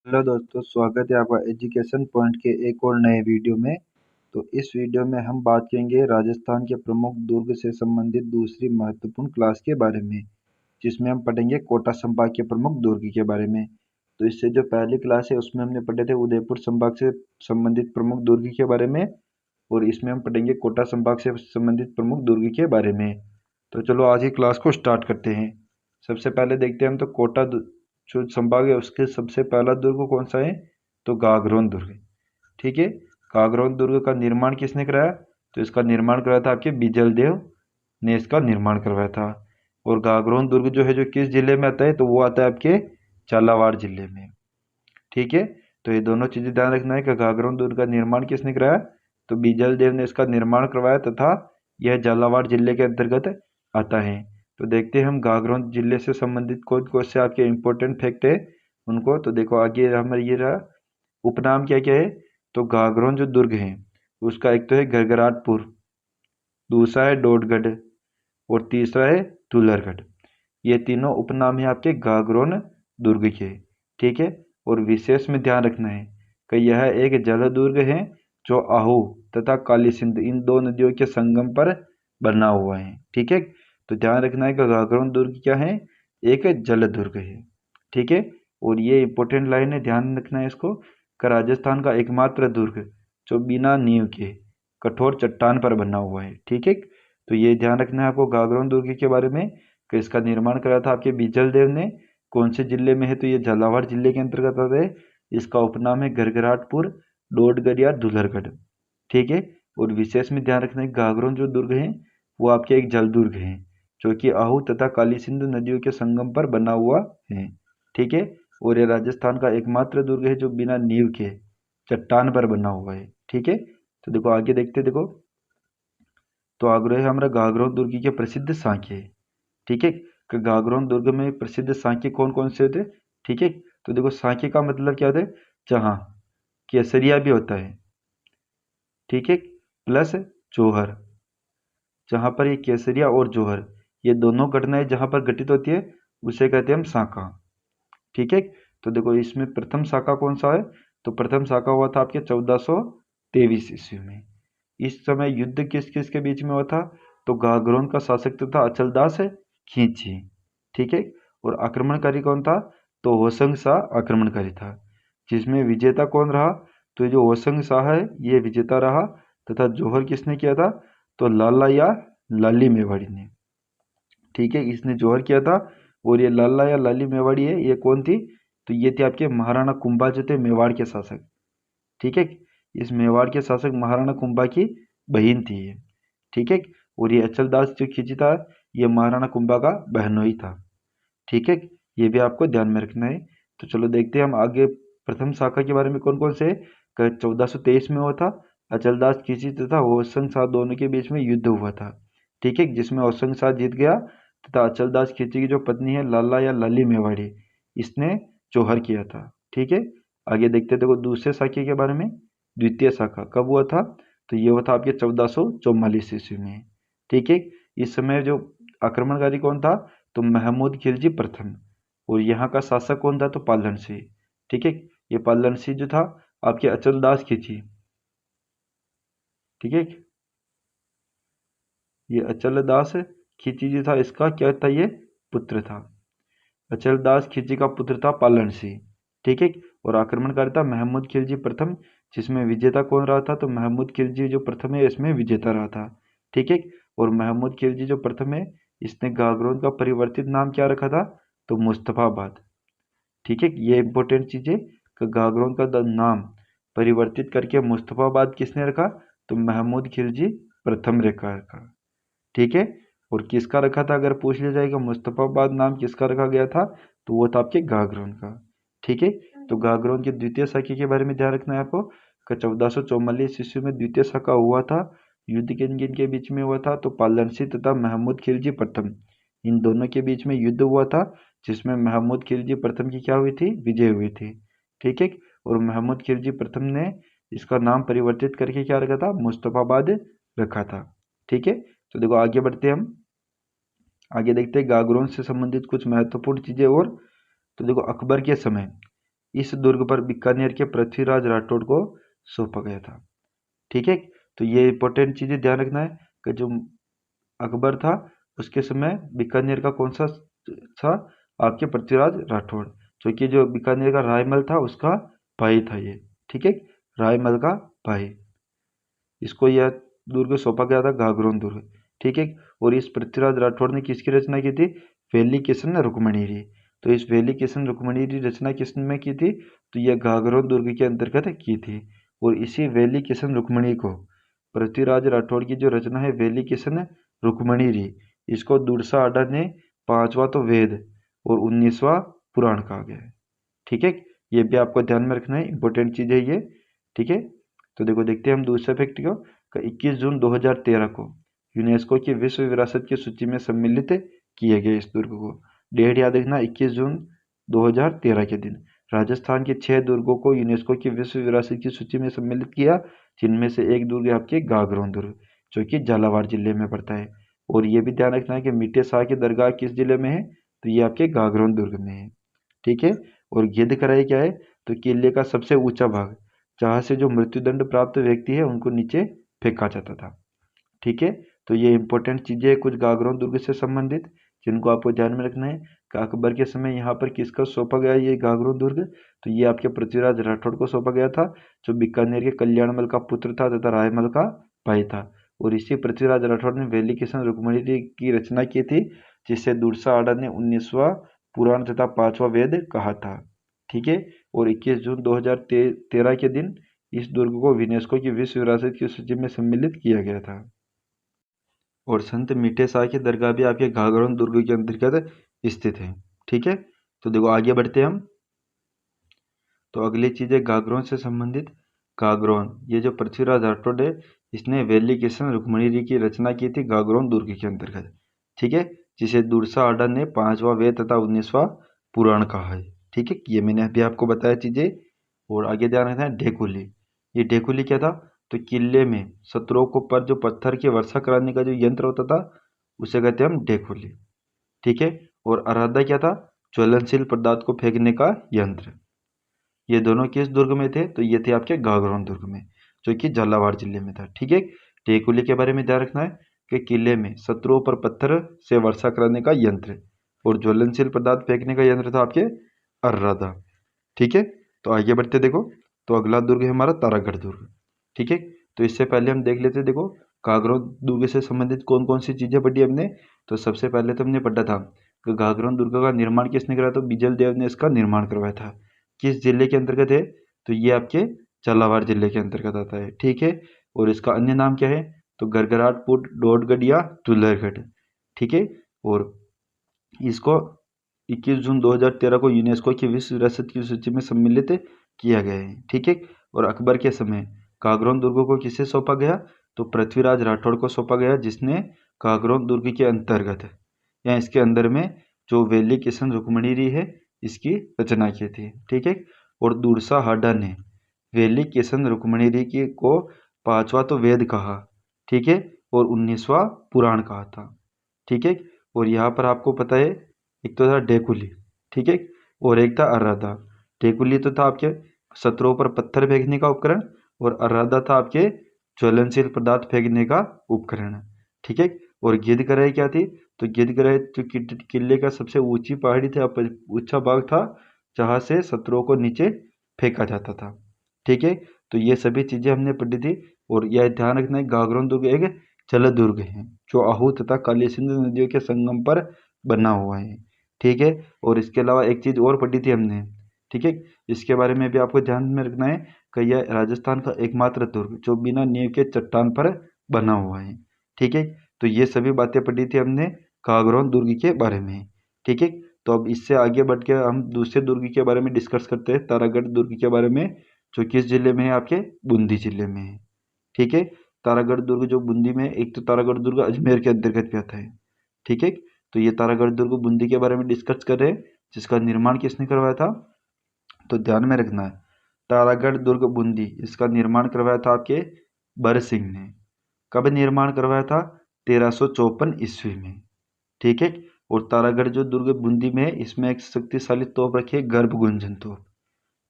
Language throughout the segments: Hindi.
हेलो दोस्तों, स्वागत है आपका एजुकेशन पॉइंट के एक और नए वीडियो में। तो इस वीडियो में हम बात करेंगे राजस्थान के प्रमुख दुर्ग से संबंधित दूसरी महत्वपूर्ण क्लास के बारे में, जिसमें हम पढ़ेंगे कोटा संभाग के प्रमुख दुर्ग के बारे में। तो इससे जो पहली क्लास है उसमें हमने पढ़े थे उदयपुर संभाग से संबंधित प्रमुख दुर्ग के बारे में, और इसमें हम पढ़ेंगे कोटा संभाग से संबंधित प्रमुख दुर्ग के बारे में। तो चलो आज ही क्लास को स्टार्ट करते हैं। सबसे पहले देखते हैं हम तो कोटा जो संभाग है उसके सबसे पहला दुर्ग कौन सा है, तो गागरोन दुर्ग। ठीक है, गागरोन दुर्ग का निर्माण किसने कराया, तो इसका निर्माण कराया था आपके बिजल देव ने इसका निर्माण करवाया था। और गागरोन दुर्ग जो है जो किस जिले में आता है, तो वो आता है आपके झालावाड़ जिले में। ठीक है, तो ये दोनों चीजें ध्यान रखना है कि गागरोन दुर्ग का निर्माण किसने कराया, तो बिजल देव ने इसका निर्माण करवाया तथा यह झालावाड़ जिले के अंतर्गत आता है। तो देखते हैं हम गागरोन जिले से संबंधित कौन कौन से आपके इंपॉर्टेंट फैक्ट है उनको। तो देखो आगे हमारे ये रहा, उपनाम क्या क्या है, तो गागरोन जो दुर्ग है उसका एक तो है गरगराटपुर, दूसरा है डोडगढ़ और तीसरा है दुलरगढ़। ये तीनों उपनाम है आपके गागरोन दुर्ग के। ठीक है, और विशेष में ध्यान रखना है कि यह एक जल दुर्ग है जो आहू तथा काली सिंध इन दो नदियों के संगम पर बना हुआ है। ठीक है, तो ध्यान रखना है कि गागरोन दुर्ग क्या है, एक जल दुर्ग है। ठीक है, और ये इंपॉर्टेंट लाइन है, ध्यान रखना है इसको, कि राजस्थान का एकमात्र दुर्ग जो बिना नींव के कठोर चट्टान पर बना हुआ है। ठीक है, तो ये ध्यान रखना है आपको गागरोन दुर्ग के बारे में कि इसका निर्माण कराया था आपके बिजल देव ने। कौन से जिले में है, तो ये झालावाड़ जिले के अंतर्गत आता है। इसका उपनाम है गरगराटपुर, डोडगढ़ या दुलरगढ़। ठीक है, और विशेष में ध्यान रखना है गागरोन जो दुर्ग है वो आपके एक जल दुर्ग है जो कि आहू तथा काली सिंधु नदियों के संगम पर बना हुआ है। ठीक है, और ये राजस्थान का एकमात्र दुर्ग है जो बिना नींव के चट्टान पर बना हुआ है। ठीक है, तो देखो आगे देखते देखो, तो आगरा है हमारा गागरोन दुर्ग के प्रसिद्ध सांचे। ठीक है, कि गागरोन दुर्ग में प्रसिद्ध सांचे कौन कौन से होते हैं। ठीक है, तो देखो सांचे का मतलब क्या होता है, जहाँ केसरिया भी होता है। ठीक है, प्लस जौहर, जहाँ पर ये केसरिया और जौहर ये दोनों घटनाएं जहाँ पर घटित होती है उसे कहते हैं हम साका। ठीक है, तो देखो इसमें प्रथम साका कौन सा है, तो प्रथम साका हुआ था आपके 1423 ईस्वी में। इस समय युद्ध किस किस के बीच में हुआ था, तो गागरोन का शासक था अचलदास खींची। ठीक है, और आक्रमणकारी कौन था, तो होसंग शाह आक्रमणकारी था, जिसमें विजेता कौन रहा, तो ये जो होसंग शाह है ये विजेता रहा, तथा जौहर किसने किया था, तो लाला या लाली मेवाड़ी ने। ठीक है, इसने जौहर किया था। और ये लाला या लाली मेवाड़ी है ये कौन थी, तो ये थे आपके महाराणा कुंभा जो थे मेवाड़ के शासक। ठीक है, इस मेवाड़ के शासक महाराणा कुंभा की बहन थी ये। ठीक है, और ये अचलदास जो खिंची था ये महाराणा कुंभा का बहनोई था। ठीक है, ये भी आपको ध्यान में रखना है। तो चलो देखते हैं हम आगे प्रथम शाखा के बारे में कौन कौन से 1423 में हुआ था, अचलदास खिंची तथा होसंग शाह दोनों के बीच में युद्ध हुआ था। ठीक है, जिसमें होसंग शाह जीत गया तथा अचलदास खिंची की जो पत्नी है लाला या लाली मेवाड़ी इसने जौहर किया था। ठीक है, आगे देखते देखो दूसरे शाखा के बारे में। द्वितीय शाखा कब हुआ था, तो ये हुआ था आपके 1444 ईस्वी में। ठीक है, इस समय जो आक्रमणकारी कौन था, तो महमूद खिलजी प्रथम, और यहाँ का शासक कौन था, तो पालन सिंह। ठीक है, ये पालन सिंह जो था आपके अचलदास खिलजी। ठीक है, ये अचलदास खिलजी जो था इसका क्या था, ये पुत्र था। अचलदास खिलजी का पुत्र था पालन सिंह। ठीक है, और आक्रमणकारी था महमूद खिलजी प्रथम, जिसमें विजेता कौन रहा था, तो महमूद खिलजी जो प्रथम है इसमें विजेता रहा था। ठीक है, और महमूद खिलजी जो प्रथम है इसने गागरोन का परिवर्तित नाम क्या रखा था, तो मुस्तफाबाद। ठीक है, ये इंपॉर्टेंट चीज है कि गागरोन का नाम परिवर्तित करके मुस्तफाबाद किसने रखा, तो महमूद खिलजी प्रथम रेखा रखा। ठीक है, और किसका रखा था अगर पूछ लिया जाएगा मुस्तफाबाद नाम किसका रखा गया था, तो वो था आपके गागरोन का। ठीक है, तो गागरोन के द्वितीय शाखा के बारे में ध्यान रखना है आपको कि 1444 ईस्वी में द्वितीय शाखा हुआ था। युद्ध किन किन के बीच में हुआ था, तो पालन सिंह तथा महमूद खिलजी प्रथम इन दोनों के बीच में युद्ध हुआ था, जिसमें महमूद खिलजी प्रथम की क्या हुई थी, विजय हुई थी। ठीक है, और महमूद खिलजी प्रथम ने इसका नाम परिवर्तित करके क्या रखा था, मुस्तफाबाद रखा था। ठीक है, तो देखो आगे बढ़ते हैं हम, आगे देखते हैं गागरोन से संबंधित कुछ महत्वपूर्ण चीजें और। तो देखो अकबर के समय इस दुर्ग पर बीकानेर के पृथ्वीराज राठौड़ को सौंपा गया था। ठीक है, तो ये इंपॉर्टेंट चीजें ध्यान रखना है कि जो अकबर था उसके समय बीकानेर का कौन सा था, आपके पृथ्वीराज राठौड़, जो कि जो बीकानेर का रायमल था उसका भाई था ये। ठीक है, रायमल का भाई, इसको यह दुर्ग सौंपा गया था, गागरोन दुर्ग। ठीक है, और इस पृथ्वीराज राठौड़ ने किसकी रचना की थी, वेली किशन रुक्मणीरी। तो इस वेली किशन रुक्मणीरी रचना किसने की थी, तो यह गागरोन दुर्ग के अंतर्गत की थी। और इसी वेली किशन रुक्मणी को पृथ्वीराज राठौड़ की जो रचना है वेली किशन रुक्मणीरी, इसको दुर्सा आडा ने 5वां तो वेद और 19वां पुराण कहा गया है। ठीक है, ये भी आपको ध्यान में रखना है, इंपॉर्टेंट चीज है ये। ठीक है, तो देखो देखते हैं हम दूसरे फैक्ट को। 21 जून 2013 को यूनेस्को की विश्व विरासत की सूची में सम्मिलित किए गए इस दुर्ग को। डेट याद रखना, 21 जून 2013 के दिन राजस्थान के 6 दुर्गों को यूनेस्को की विश्व विरासत की सूची में सम्मिलित किया, जिनमें से एक दुर्ग है आपके गागरोन दुर्ग, जो कि झालावाड़ जिले में पड़ता है। और ये भी ध्यान रखना है कि मीठे शाह की दरगाह किस जिले में है, तो ये आपके गागरोन दुर्ग में है। ठीक है, और गिद्ध कराई क्या है, तो किले का सबसे ऊंचा भाग, जहां से जो मृत्युदंड प्राप्त व्यक्ति है उनको नीचे फेंका जाता था। ठीक है, तो ये इंपॉर्टेंट चीजें कुछ गागरोन दुर्ग से संबंधित, जिनको आपको ध्यान में रखना है कि अकबर के समय यहाँ पर किसका सौंपा गया ये गागरोन दुर्ग, तो ये आपके पृथ्वीराज राठौड़ को सौंपा गया था, जो बीकानेर के कल्याणमल का पुत्र था तथा रायमल का भाई था। और इसी पृथ्वीराज राठौड़ ने वेली किशन रुक्मणी की रचना की थी, जिसे दुर्सा आडा ने 19वां पुराण तथा 5वां वेद कहा था। ठीक है, और 21 जून 2013 के दिन इस दुर्ग को यूनेस्को की विश्व विरासत की सूची में सम्मिलित किया गया था। और संत मीठे शाह की दरगाह भी आपके गागरोन दुर्ग के अंतर्गत स्थित है। ठीक है, तो देखो आगे बढ़ते हैं हम। तो अगली चीज है गागरोन से संबंधित। गागरोन, ये जो पृथ्वीराज राठौड़ है, इसने वेली किशन रुक्मणी जी की रचना की थी गागरोन दुर्ग के अंतर्गत। ठीक है, जिसे दुर्सा आडा ने 5वां वेद तथा 19वां पुराण कहा है। ठीक है, ये मैंने अभी आपको बताया चीजें। और आगे ध्यान रखना है ढेकुली। ये ढेकुली क्या था, तो किले में शत्रुओं को पर जो पत्थर की वर्षा कराने का जो यंत्र होता था उसे कहते हैं हम ढेकुली। ठीक है, और आराधा क्या था, ज्वलनशील पदार्थ को फेंकने का यंत्र। ये दोनों किस दुर्ग में थे, तो ये थे आपके गागरोन दुर्ग में, जो कि झालावाड़ जिले में था। ठीक है, ढेकुली के बारे में ध्यान रखना है कि किले में शत्रुओं पर पत्थर से वर्षा कराने का यंत्र और ज्वलनशील पदार्थ फेंकने का यंत्र था आपके अर्राधा। ठीक है, तो आगे बढ़ते देखो। तो अगला दुर्ग है हमारा तारागढ़ दुर्ग। ठीक है, तो इससे पहले हम देख लेते देखो गागरोन दुर्ग से संबंधित कौन कौन सी चीजें पढ़ी हमने। तो सबसे पहले तो हमने पढ़ा था कि गागरोन दुर्ग का निर्माण किसने कराया, तो बिजल देव ने इसका निर्माण करवाया था। किस जिले के अंतर्गत है, तो ये आपके झालावाड़ जिले के अंतर्गत आता है। ठीक है, और इसका अन्य नाम क्या है, तो गरगराटपुर, डोडगढ़ या दुल्लरगढ़। ठीक है, और इसको 21 जून 2013 को यूनेस्को की विश्व विरासत की सूची में सम्मिलित किया गया है। ठीक है, और अकबर के समय गागरोन दुर्ग को किसे सौंपा गया, तो पृथ्वीराज राठौड़ को सौंपा गया, जिसने गागरोन दुर्ग के अंतर्गत या इसके अंदर में जो वेली किशन रुक्मणी है इसकी रचना की थी। ठीक है, और दुर्सा हाडा ने वेली किशन रुक्मणी की को 5वां तो वेद कहा। ठीक है, और 19वां पुराण कहा था। ठीक है, और यहाँ पर आपको पता है एक तो था ढेकुली, ठीक है, और एक था अर्राधा। ढेकुली तो था आपके शत्रुओं पर पत्थर फेंकने का उपकरण, और अर्राधा था आपके ज्वलनशील पदार्थ फेंकने का उपकरण। ठीक है, और गिद्धकराई क्या थी, तो गिद्धकराई जो किले का सबसे ऊंची पहाड़ी थी, ऊंचा भाग था जहां से शत्रुओं को नीचे फेंका जाता था। ठीक है, तो ये सभी चीजें हमने पढ़ी थी। और यह ध्यान रखना है गागरोन दुर्ग एक जल दुर्ग है जो आहू तथा काली सिंधु नदियों के संगम पर बना हुआ है। ठीक है, और इसके अलावा एक चीज और पढ़ी थी हमने। ठीक है, इसके बारे में भी आपको ध्यान में रखना है कि यह राजस्थान का एकमात्र दुर्ग जो बिना नींव के चट्टान पर बना हुआ है। ठीक है, तो ये सभी बातें पढ़ी थी हमने गागरोन दुर्ग के बारे में। ठीक है, तो अब इससे आगे बढ़ के हम दूसरे दुर्ग के बारे में डिस्कस करते हैं, तारागढ़ दुर्ग के बारे में, जो किस जिले में है, आपके बूंदी जिले में है। ठीक है, तारागढ़ दुर्ग जो बूंदी में, एक तो तारागढ़ दुर्ग अजमेर के अंतर्गत भी आता है। ठीक है, तो ये तारागढ़ दुर्ग बूंदी के बारे में डिस्कस कर रहे हैं, जिसका निर्माण किसने करवाया था, तो ध्यान में रखना है तारागढ़ दुर्ग बूंदी, इसका निर्माण करवाया था आपके बर सिंह ने। कब निर्माण करवाया था, 1354 ईस्वी में। ठीक है, और तारागढ़ जो दुर्ग बूंदी में है, इसमें एक शक्तिशाली तोप रखी है, गर्भ गुंजन तोप।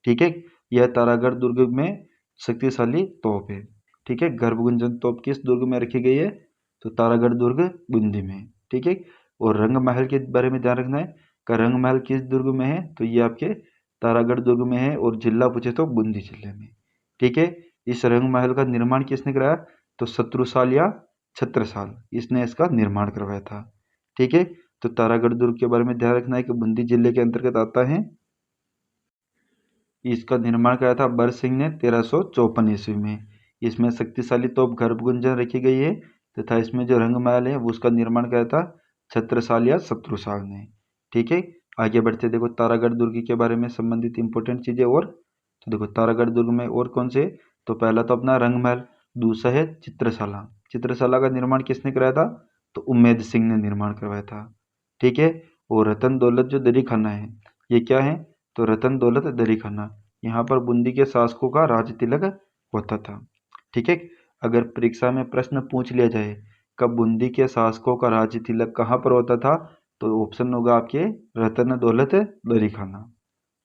ठीक है। यह तारागढ़ दुर्ग में शक्तिशाली तोप है। ठीक है। गर्भगुंजन तोप किस दुर्ग में रखी गई है? तो तारागढ़ दुर्ग बूंदी में। ठीक है। और रंग महल के बारे में ध्यान रखना है का रंग महल किस दुर्ग में है? तो ये आपके तारागढ़ दुर्ग में है और जिला पूछे तो बूंदी जिले में। ठीक है। इस रंग महल का निर्माण किसने कराया? तो शत्रुसाल या छत्रसाल, इसने इसका निर्माण करवाया था। ठीक है। तो तारागढ़ दुर्ग के बारे में ध्यान रखना है कि बूंदी जिले के अंतर्गत आता है। इसका निर्माण कराया था बर सिंह ने 1354 ईस्वी में। इसमें शक्तिशाली तोप गर्भगुंजन रखी गई है तथा इसमें जो रंग महल है वो उसका निर्माण कराया था छत्रसाल या शत्रुसाल ने। ठीक है। आगे बढ़ते देखो तारागढ़ दुर्ग के बारे में संबंधित इंपॉर्टेंट चीजें और। तो देखो तारागढ़ दुर्ग में और कौन से? तो पहला तो अपना रंग महल, दूसरा है चित्रशाला। चित्रशाला का निर्माण किसने कराया था? तो उम्मेद सिंह ने निर्माण करवाया था। ठीक है। और रतन दौलत जो दरी खाना है, ये क्या है? तो रतन दौलत दरी खाना, यहाँ पर बूंदी के शासकों का राज तिलक होता था। ठीक है। अगर परीक्षा में प्रश्न पूछ लिया जाए कब बूंदी के शासकों का राज तिलक कहाँ पर होता था, तो ऑप्शन होगा आपके रतन दौलत दरी खाना।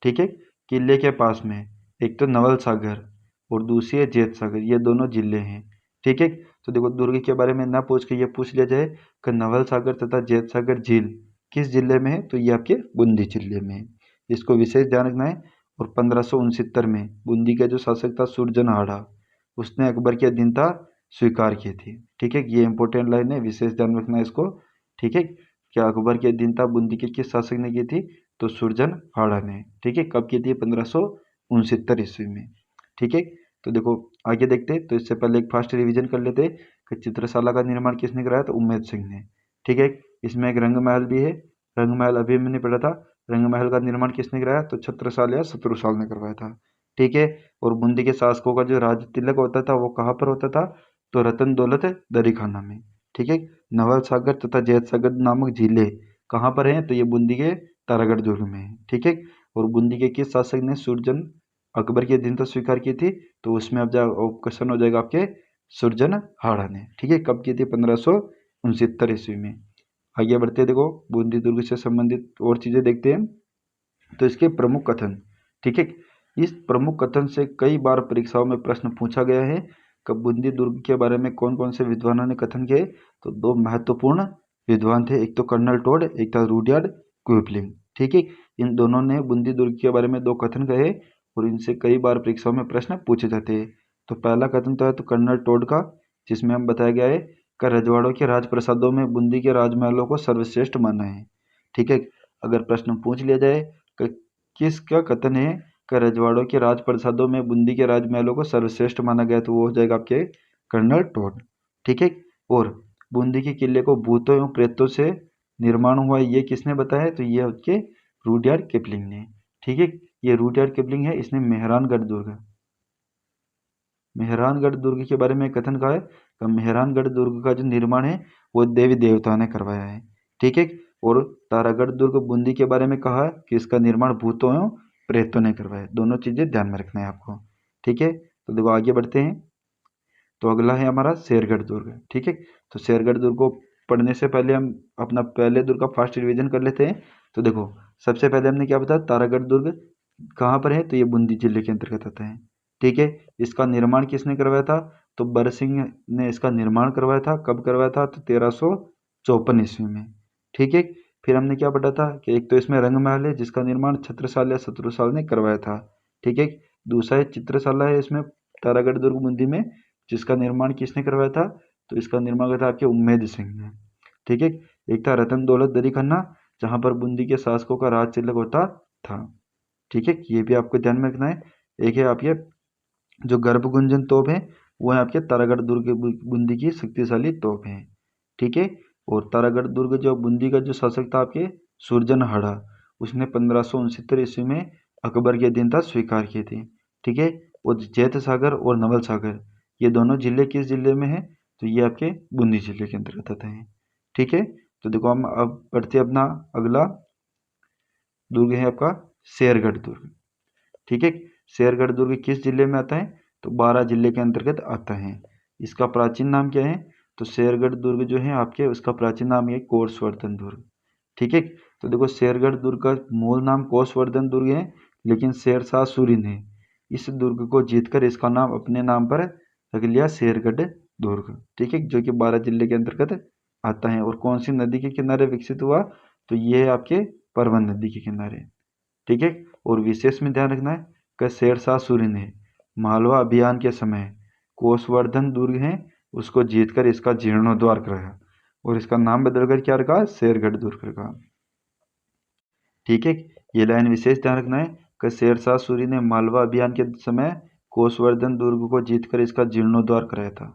ठीक है। किले के पास में एक तो नवल सागर और दूसरी है जेत सागर, ये दोनों जिले हैं। ठीक है। तो देखो दुर्ग के बारे में ना पूछ के ये पूछ लिया जाए कि नवल सागर तथा जेत सागर झील किस जिले में है, तो ये आपके बूंदी जिले में है। इसको विशेष ध्यान रखना है। और 1569 में बूंदी का जो शासक था सुरजन हाड़ा, उसने अकबर की अधीनता स्वीकार की थी। ठीक है। ये इंपॉर्टेंट लाइन है, विशेष ध्यान रखना है इसको। ठीक है। क्या अकबर की अधीनता बूंदी के किस शासक ने की थी? तो सुरजन हाड़ा ने। ठीक है। कब की थी? 1569 ईस्वी में। ठीक है। तो देखो आगे देखते हैं। तो इससे पहले एक फास्ट रिवीजन कर लेते हैं कि चित्रशाला का निर्माण किसने कराया? तो उम्मेद सिंह ने। ठीक है। इसमें एक रंग महल भी है, रंग महल अभी मैंने पढ़ा था। रंग महल का निर्माण किसने कराया? तो छत्रसाल या शत्रुसाल ने करवाया था। ठीक है। और बूंदी के शासकों का जो राज तिलक होता था वो कहाँ पर होता था? तो रतन दौलत दरी खाना में। ठीक है। नवल सागर तथा जैत सागर नामक झीलें कहाँ पर हैं? तो ये बूंदी के तारागढ़ दुर्ग में है। ठीक है। और बूंदी के किस शासक ने सुरजन अकबर की अधीनता स्वीकार की थी? तो उसमें अब क्वेश्चन हो जाएगा आपके सुरजन हाड़ा ने। ठीक है। कब की थी? 1569 ईस्वी में। आगे बढ़ते हैं। देखो बूंदी दुर्ग से संबंधित और चीजें देखते हैं। तो इसके प्रमुख कथन। ठीक है। इस प्रमुख कथन से कई बार परीक्षाओं में प्रश्न पूछा गया है कि बूंदी दुर्ग के बारे में कौन कौन से विद्वानों ने कथन किए? तो दो महत्वपूर्ण विद्वान थे, एक तो कर्नल टोड, एक था रुडयार्ड क्विपलिंग। ठीक है। इन दोनों ने बूंदी दुर्ग के बारे में दो कथन कहे और इनसे कई बार परीक्षाओं में प्रश्न पूछे जाते हैं। तो पहला कथन तो है तो कर्नल टोड का, जिसमें हम बताया गया है कि रजवाड़ों के राजप्रसादों में बूंदी के राजमहलों को सर्वश्रेष्ठ माना है। ठीक है। अगर प्रश्न पूछ लिया जाए कि किसका कथन है कि रजवाड़ों के राजप्रसादों में बूंदी के राजमहलों को सर्वश्रेष्ठ माना गया, तो वो हो जाएगा आपके कर्नल टोड। ठीक है। और बूंदी के किले को भूतों एवं प्रेतों से निर्माण हुआ ये किसने बताया? तो ये उसके रुडयार्ड किपलिंग ने। ठीक है। ये रुडयार्ड किपलिंग है, इसने मेहरानगढ़ दुर्ग के बारे में कथन कहा है कि मेहरानगढ़ दुर्ग का जो निर्माण है वो देवी देवता ने करवाया है। ठीक है। और तारागढ़ दुर्ग बूंदी के बारे में कहा है कि इसका निर्माण भूतों एवं प्रेतों ने करवाया। दोनों चीजें ध्यान में रखना है आपको। ठीक है। तो देखो आगे बढ़ते हैं। तो अगला है हमारा शेरगढ़ दुर्ग। ठीक है। तो शेरगढ़ दुर्ग को पढ़ने से पहले हम अपना पहले दुर्ग का फास्ट रिवीजन कर लेते हैं। तो देखो सबसे पहले हमने क्या बताया? तारागढ़ दुर्ग कहाँ पर है? तो ये बूंदी जिले के अंतर्गत आता है। ठीक है। इसका निर्माण किसने करवाया था? तो बर सिंह ने इसका निर्माण करवाया था। कब करवाया था? तो 1354 ईस्वी में। ठीक है। फिर हमने क्या पढ़ा था कि एक तो इसमें रंग महल है जिसका निर्माण छत्रसाल या शत्रुसाल ने करवाया था। ठीक है। दूसरा है चित्रशाला है इसमें तारागढ़ दुर्ग बूंदी में, जिसका निर्माण किसने करवाया था? तो इसका निर्माण करवाया था आपके उम्मेद सिंह ने। ठीक है। एक था रतन दौलत दरी खन्ना, जहां पर बूंदी के शासकों का राज तिलक होता था। ठीक है। ये भी आपको ध्यान में रखना है। एक है आपके जो गर्भगुंजन तोप है वो है आपके तारागढ़ दुर्ग बूंदी की शक्तिशाली तोप है। ठीक है। और तारागढ़ दुर्ग जो बूंदी का जो शासक था आपके सुरजन हाड़ा, उसने 1569 ईस्वी में अकबर की अधीनता स्वीकार की थी। ठीक है। और जैत सागर और नवल सागर ये दोनों जिले किस जिले में है? तो ये आपके बूंदी जिले के अंतर्गत आते हैं। ठीक है। तो देखो हम अब बढ़ते अपना अगला दुर्ग है आपका शेरगढ़ दुर्ग। ठीक है। शेरगढ़ दुर्ग किस जिले में आता है? तो बारां जिले के अंतर्गत आता है। इसका प्राचीन नाम क्या है? तो शेरगढ़ दुर्ग जो है आपके उसका प्राचीन नाम है कोसवर्धन दुर्ग। ठीक है। तो देखो शेरगढ़ दुर्ग का मूल नाम कोसवर्धन दुर्ग है, लेकिन शेरशाह सूरी ने इस दुर्ग को जीतकर इसका नाम अपने नाम पर रख लिया, शेरगढ़ दुर्ग। ठीक है, जो कि बारां जिले के अंतर्गत आता है। और कौन सी नदी के किनारे विकसित हुआ, तो ये है आपके परवन नदी के किनारे। ठीक है, और विशेष में ध्यान रखना है कि शेरशाह सूरी ने मालवा अभियान के समय कोसवर्धन दुर्ग है उसको जीतकर इसका जीर्णोद्धार कराया और इसका नाम बदलकर क्या रखा, शेरगढ़ दुर्ग रखा। ठीक है, ये लाइन विशेष ध्यान रखना है कि शेरशाह सूरी ने मालवा अभियान के समय कोसवर्धन दुर्ग को जीतकर इसका जीर्णोद्धार कराया था।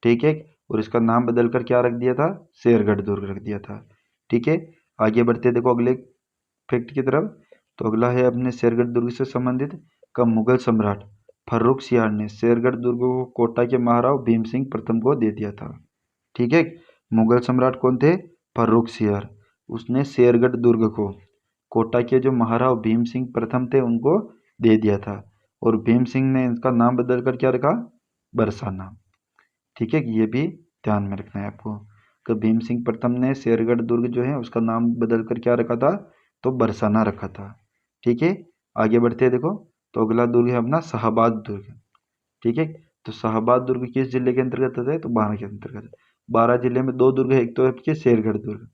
ठीक है, और इसका नाम बदलकर क्या रख दिया था, शेरगढ़ दुर्ग रख दिया था। ठीक है, आगे बढ़ते देखो अगले फैक्ट की तरफ। तो अगला है अपने शेरगढ़ दुर्ग से संबंधित का मुगल सम्राट फर्रुखसियार ने शेरगढ़ दुर्ग को कोटा के महाराव भीम सिंह प्रथम को दे दिया था। ठीक है, मुगल सम्राट कौन थे, फर्रुखसियार। उसने शेरगढ़ दुर्ग को कोटा के जो महाराव भीम सिंह प्रथम थे उनको दे दिया था और भीम सिंह ने इसका नाम बदलकर क्या रखा, बरसाना। ठीक है, ये भी ध्यान में रखना है आपको कि भीम सिंह प्रथम ने शेरगढ़ दुर्ग जो है उसका नाम बदलकर क्या रखा था, तो बरसाना रखा था। ठीक है, आगे बढ़ते हैं देखो। तो अगला दुर्ग है अपना शाहबाद दुर्ग। ठीक है, तो शाहबाद दुर्ग किस जिले के अंतर्गत आता है, तो बारां के अंतर्गत। बारां जिले में दो दुर्ग है, एक तो है आपके शेरगढ़ दुर्ग,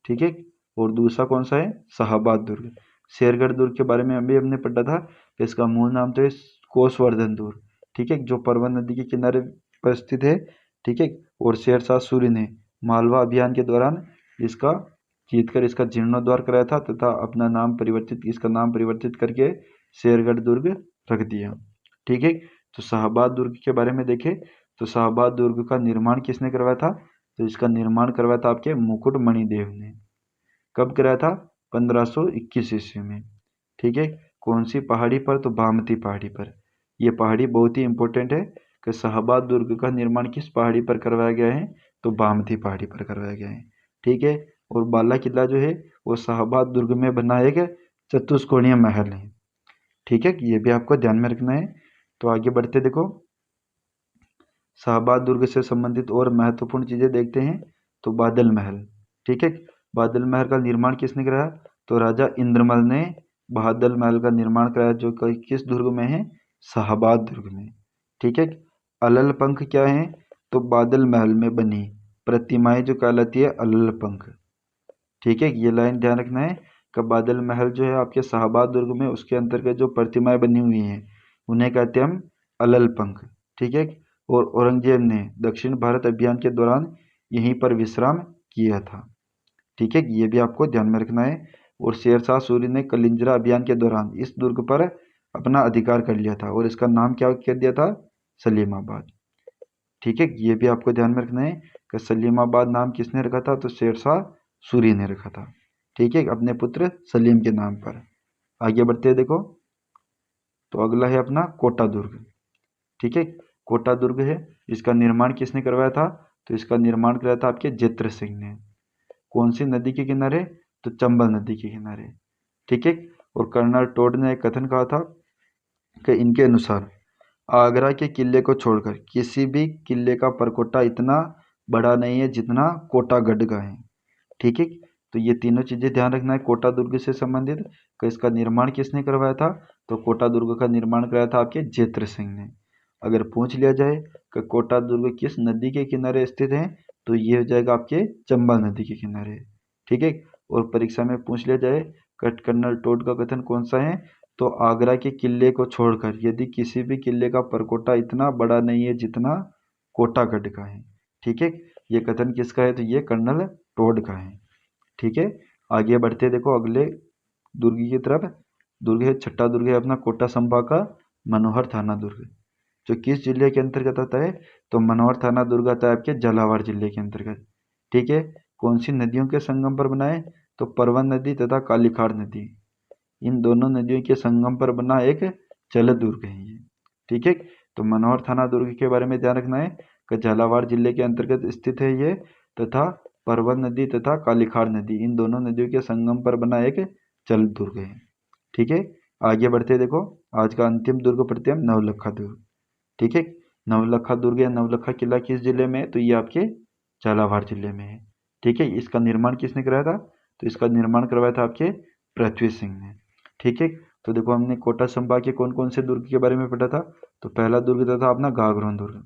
ठीक है, और दूसरा कौन सा है, शाहबाद दुर्ग। शेरगढ़ दुर्ग के बारे में अभी हमने पढ़ा था कि इसका मूल नाम तो है कोसवर्धन दुर्ग। ठीक है, जो परवन नदी के किनारे पर स्थित है। ठीक है, और शेरशाह सूरी ने मालवा अभियान के दौरान इसका जीतकर इसका जीर्णोद्धार कराया था तथा अपना नाम परिवर्तित, इसका नाम परिवर्तित करके शेरगढ़ दुर्ग रख दिया। ठीक है, तो शाहबाद दुर्ग के बारे में देखें तो शाहबाद दुर्ग का निर्माण किसने करवाया था, तो इसका निर्माण करवाया था आपके मुकुटमणि देव ने। कब कराया था, 1521 ईस्वी में। ठीक है, कौन सी पहाड़ी पर, तो बामती पहाड़ी पर। यह पहाड़ी बहुत ही इंपॉर्टेंट है कि शाहबाद दुर्ग का निर्माण किस पहाड़ी पर करवाया गया है, तो बामती पहाड़ी पर करवाया गया है। ठीक है, और बाला किला जो है वो शाहबाद दुर्ग में बना एक चतुष्कोणीय महल है। ठीक है, ये भी आपको ध्यान में रखना है। तो आगे बढ़ते देखो, शाहबाद दुर्ग से संबंधित और महत्वपूर्ण चीजें देखते हैं। तो बादल महल। ठीक है, बादल महल का निर्माण किसने कराया, तो राजा इंद्रमल ने बादल महल का निर्माण कराया, जो किस दुर्ग में है, शाहबाद दुर्ग में। ठीक है, अलल पंख क्या है, तो बादल महल में बनी प्रतिमाएं जो कहलाती है अलल पंख। ठीक है, ये लाइन ध्यान रखना है कि बादल महल जो है आपके शाहबाद दुर्ग में, उसके अंतर्गत जो प्रतिमाएं बनी हुई हैं उन्हें कहते हैं हम अलल पंख। ठीक है, और औरंगजेब ने दक्षिण भारत अभियान के दौरान यहीं पर विश्राम किया था। ठीक है, ये भी आपको ध्यान में रखना है। और शेरशाह सूरी ने कलिंजरा अभियान के दौरान इस दुर्ग पर अपना अधिकार कर लिया था और इसका नाम क्या कर दिया था, सलीमाबाद। ठीक है, ये भी आपको ध्यान में रखना है कि सलीमाबाद नाम किसने रखा था, तो शेरशाह सूरी ने रखा था। ठीक है, अपने पुत्र सलीम के नाम पर। आगे बढ़ते हैं देखो, तो अगला है अपना कोटा दुर्ग। ठीक है, कोटा दुर्ग है, इसका निर्माण किसने करवाया था, तो इसका निर्माण कराया था आपके जेत्र सिंह ने। कौन सी नदी के किनारे, तो चंबल नदी के किनारे। ठीक है, और कर्नल टोड ने एक कथन कहा था कि इनके अनुसार आगरा के किले को छोड़कर किसी भी किले का परकोटा इतना बड़ा नहीं है जितना कोटागढ़ का है। ठीक है, तो ये तीनों चीजें ध्यान रखना है कोटा दुर्ग से संबंधित कि इसका निर्माण किसने करवाया था, तो कोटा दुर्ग का निर्माण कराया था आपके जेत्र सिंह ने। अगर पूछ लिया जाए कि कोटा दुर्ग किस नदी के किनारे स्थित है, तो ये हो जाएगा आपके चंबल नदी के किनारे। ठीक है, और परीक्षा में पूछ लिया जाए कर्नल टोड का कथन कौन सा है, तो आगरा के किले को छोड़कर यदि किसी भी किले का परकोटा इतना बड़ा नहीं है जितना कोटागढ़ का है। ठीक है, ये कथन किसका है, तो ये कर्नल टोड का है। ठीक है, आगे बढ़ते देखो अगले दुर्ग की तरफ। दुर्ग है, छठा दुर्ग है अपना कोटा संभाग का मनोहर थाना दुर्ग, जो किस जिले के अंतर्गत आता है, तो मनोहर थाना दुर्ग आता है आपके झालावाड़ जिले के अंतर्गत। ठीक है, कौन सी नदियों के संगम पर बना है, तो परवन नदी तथा कालीखाड़ नदी, इन दोनों नदियों के संगम पर बना एक जल दुर्ग है ये। ठीक है, तो मनोहर थाना दुर्ग के बारे में ध्यान रखना है कि झालावाड़ जिले के अंतर्गत स्थित है ये, तथा परवन नदी तथा कालीखाड़ नदी, इन दोनों नदियों के संगम पर बना एक जल दुर्ग है। ठीक है, आगे बढ़ते देखो, आज का अंतिम दुर्ग पढ़ते हैं हम, नवलखा दुर्ग। ठीक है, नवलखा दुर्ग या नवलखा किला किस जिले में है, तो ये आपके झालावाड़ जिले में है। ठीक है, इसका निर्माण किसने कराया था, तो इसका निर्माण करवाया था आपके पृथ्वी सिंह ने। ठीक है, तो देखो हमने कोटा संभाग के कौन कौन से दुर्ग के बारे में पढ़ा था। तो पहला दुर्ग था अपना घाघरों दुर्ग,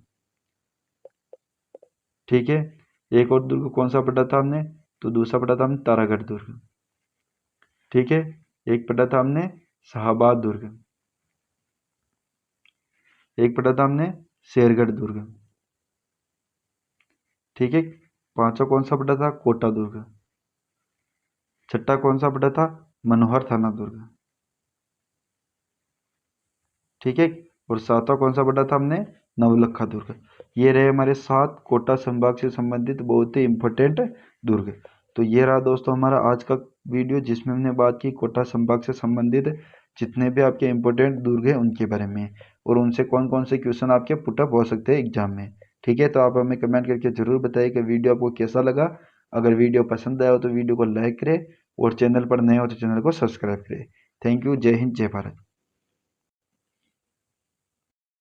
ठीक है। एक और दुर्ग कौन सा पढ़ा था हमने, तो दूसरा पढ़ा था हमने तारागढ़ दुर्ग, ठीक है। एक पढ़ा था हमने शाहबाद दुर्ग, एक पढ़ा था हमने शेरगढ़ दुर्ग, ठीक है। पांचवा कौन सा पढ़ा था, कोटा दुर्ग। छठा कौन सा पढ़ा था, मनोहर थाना दुर्ग, ठीक है। और सातवां कौन सा पढ़ा था हमने, नवलखा दुर्ग। ये रहे हमारे 7 कोटा संभाग से संबंधित बहुत ही इंपॉर्टेंट दुर्ग। तो ये रहा दोस्तों हमारा आज का वीडियो, जिसमें हमने बात की कोटा संभाग से संबंधित जितने भी आपके इंपॉर्टेंट दुर्ग हैं उनके बारे में, और उनसे कौन कौन से क्वेश्चन आपके पुटअप हो सकते हैं एग्जाम में, ठीक है। तो आप हमें कमेंट करके जरूर बताइए कि वीडियो आपको कैसा लगा। अगर वीडियो पसंद आया हो तो वीडियो को लाइक करें, और चैनल पर नए हो तो चैनल को सब्सक्राइब करें। Thank you. जय हिंद, जय भारत।